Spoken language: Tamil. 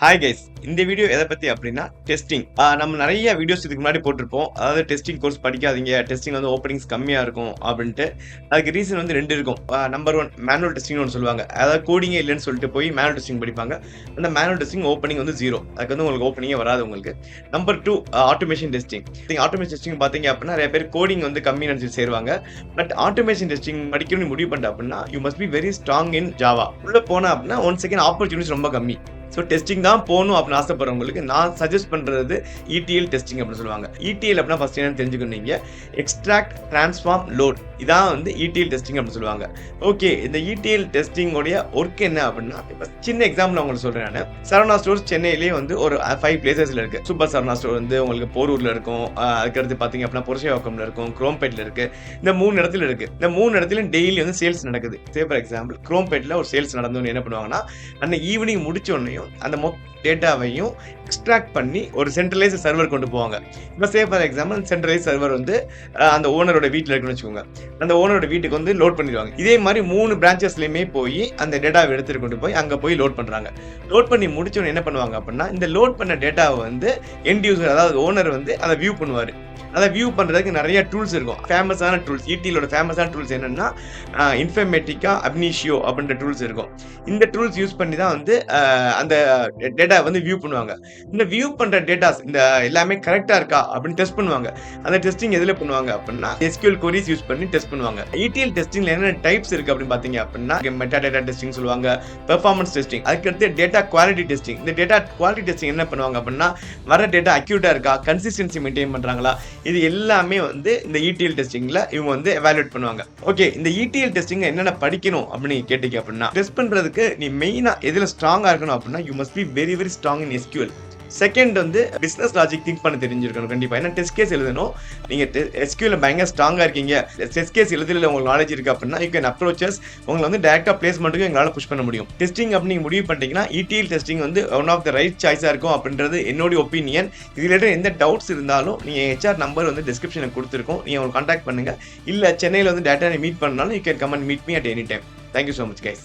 ஹாய் கைஸ், இந்த வீடியோ எதை பத்தி அப்படின்னா டெஸ்டிங். நம்ம நிறைய வீடியோஸ் இதுக்கு முன்னாடி போட்டிருப்போம். அதாவது டெஸ்டிங் கோர்ஸ் படிக்காதீங்க, டெஸ்டிங் வந்து ஓப்பனிங்ஸ் கம்மியா இருக்கும் அப்படின்ட்டு. அதுக்கு ரீசன் வந்து ரெண்டு இருக்கும். நம்பர் ஒன், மேனுவல் டெஸ்டிங் ஒன்று சொல்லுவாங்க. அதாவது கோடிங்கே இல்லைன்னு சொல்லிட்டு போய் மேனுவல் டெஸ்டிங் படிப்பாங்க. அந்த மேனுவல் டெஸ்டிங் ஓப்பனிங் வந்து ஜீரோ. அதுக்கு வந்து உங்களுக்கு ஓப்பனிங்கே வராது உங்களுக்கு. Number two, automation testing. Automation testing பார்த்தீங்க அப்படின்னா நிறைய பேர் கோடிங் வந்து கம்மி நினைச்சு சேருவாங்க. பட் ஆட்டோமேஷன் டெஸ்டிங் படிக்கணும்னு முடிவு பண்ணிட்ட அப்படின்னா you must be very strong in Java. உள்ள போனா அப்படின்னா ஒன் செகண்ட் ஆப்பர்ச்சுனிட்டிஸ் ரொம்ப கம்மி. ஸோ டெஸ்டிங் தான் போகணும் அப்படின்னு ஆசைப்படுறவங்களுக்கு நான் சஜஸ்ட் பண்ணுறது இடிஎல் டெஸ்டிங் அப்படின்னு சொல்லுவாங்க. இடிஎல் அப்படின்னா ஃபர்ஸ்ட் என்னன்னு தெரிஞ்சுக்கணும். நீங்கள் எக்ஸ்ட்ராக்ட், டிரான்ஸ்ஃபார்ம், லோட், இதான் வந்து இடிஎல் டெஸ்டிங் அப்படின்னு சொல்லுவாங்க. ஓகே, இந்த இடிஎல் டெஸ்டிங்கோடைய ஒர்க் என்ன அப்படின்னா, இப்போ சின்ன எக்ஸாம்பிள் உங்களுக்கு சொல்கிறேன். நான் சரவணா ஸ்டோர்ஸ் சென்னையிலேயே வந்து ஒரு 5 பிளேசஸில் இருக்குது. சூப்பர் சரவணா ஸ்டோர் வந்து உங்களுக்கு போரூரில் இருக்கும். அதுக்கடுத்து பார்த்தீங்க அப்படின்னா புரட்சிவாக்கம்ல இருக்கும், குரோம்பேட்டில் இருக்குது. இந்த 3 இடத்துல இருக்குது. இந்த 3 இடத்துலையும் டெய்லி வந்து சேல்ஸ் நடக்குது. சே ஃபார் எக்ஸாம்பிள் குரோம்பேட்டில் ஒரு சேல்ஸ் நடந்தோன்னு என்ன பண்ணுவாங்கன்னா, அன்னைக்கு ஈவினிங் முடிச்ச உடனே அந்த மொத்த டேட்டாவையும் எக்ஸ்ட்ராக்ட் பண்ணி ஒரு சென்ட்ரலைஸ் சர்வர் கொண்டு போவாங்க. இப்போ say for example centralise server வந்து அந்த ஓனரோட வீட்டில் இருக்குன்னு வச்சுக்கோங்க. அந்த ஓனரோட வீட்டுக்கு வந்து லோட் பண்ணிடுவாங்க. இதே மாதிரி 3 பிரான்ச்சஸ்லையுமே போய் அந்த டேட்டாவை எடுத்துட்டு கொண்டு போய் அங்கே போய் லோட் பண்ணுறாங்க. லோட் பண்ணி முடிச்சோன்னு என்ன பண்ணுவாங்க அப்படின்னா, இந்த லோட் பண்ண டேட்டாவை வந்து எண்ட் யூசர், அதாவது ஓனர் வந்து அதை வியூ பண்ணுவார். அதை வியூ பண்ணுறதுக்கு நிறைய டூல்ஸ் இருக்கும். ஃபேமஸான டூல்ஸ், இடிஎலோட ஃபேமஸான டூல்ஸ் என்னென்னா இன்ஃபர்மேட்டிக்கா, அப்னிஷியோ அப்படின்ற டூல்ஸ் இருக்கும். இந்த டூல்ஸ் யூஸ் பண்ணி தான் வந்து அந்த டேட்டா வந்து வியூ பண்ணுவாங்க. இந்த வியூ பண்ணுற டேட்டாஸ் இந்த எல்லாமே கரெக்டாக இருக்கா அப்படின்னு டெஸ்ட் பண்ணுவாங்க. அந்த டெஸ்டிங் எதில் பண்ணுவாங்க அப்படின்னா எஸ்கியூஎல் கொரிஸ் யூஸ் பண்ணி டெஸ்ட் பண்ணுவாங்க. இடிஎல் டெஸ்டிங்ல என்னென்ன டைப்ஸ் இருக்குது அப்படின்னு பார்த்தீங்க அப்படின்னா மெட்டா டேட்டா டெஸ்டிங் சொல்லுவாங்க, பெர்ஃபார்மன்ஸ் டெஸ்டிங், அதுக்கடுத்து டேட்டா குவாலிட்டி டெஸ்டிங். இந்த டேட்டா குவாலிட்டி டெஸ்டிங் என்ன பண்ணுவாங்க அப்படின்னா, வர டேட்டா அக்யூரேட்டா இருக்கா, கன்சிஸ்டன்சி மெயின்டைன் பண்ணுறாங்களா, இது எல்லாமே வந்து இந்த இடிஎல் டெஸ்டிங்ல இவங்க வந்து எவாலுவேட் பண்ணுவாங்க. ஓகே, இந்த இடிஎல் டெஸ்டிங் என்னென்ன படிக்கணும் அப்படின்னு கேட்டீங்க அப்படின்னா, டெஸ்ட் பண்றதுக்கு நீ மெயினா எதுல ஸ்ட்ராங்கா இருக்கணும் அப்படின்னா you must be very very strong in SQL. Second வந்து பிசினஸ் லாஜிக் திங்க் பண்ண தெரிஞ்சிருக்கணும் கண்டிப்பா. ஏன்னா டெஸ்ட் கேஸ் எழுதணும். நீங்க எஸ்கியூஎல் பயங்கர ஸ்ட்ராங்கா இருக்கீங்க, டெஸ்ட் கேஸ் எழுதுறதுல உங்களுக்கு நாலேஜ் இருக்கு அப்படின்னா யூ கேன் அப்ரோச்சஸ். உங்களை வந்து டைரக்டா பிளேஸ்மெண்ட்டுக்கு எங்களால் புஷ் பண்ண முடியும். டெஸ்டிங் அப்படி நீங்க முடிவு பண்ணிட்டீங்கன்னா இடிஎல் டெஸ்டிங் வந்து ஒன் ஆஃப் த ரைட் சாய்ஸா இருக்கும் அப்படின்றது என்னோட ஒப்பீனியன். இதுல எந்த டவுட்ஸ் இருந்தாலும் நீங்க ஹெச்ஆர் நம்பர் வந்து டிஸ்கிரிப்ஷன்ல கொடுத்துருக்கோம், நீங்க அவங்க கான்டாக்ட் பண்ணுங்க. இல்ல சென்னையில வந்து டேட்டா மீட் பண்ணாலும் you can come and meet me at any time. Thank you so much guys.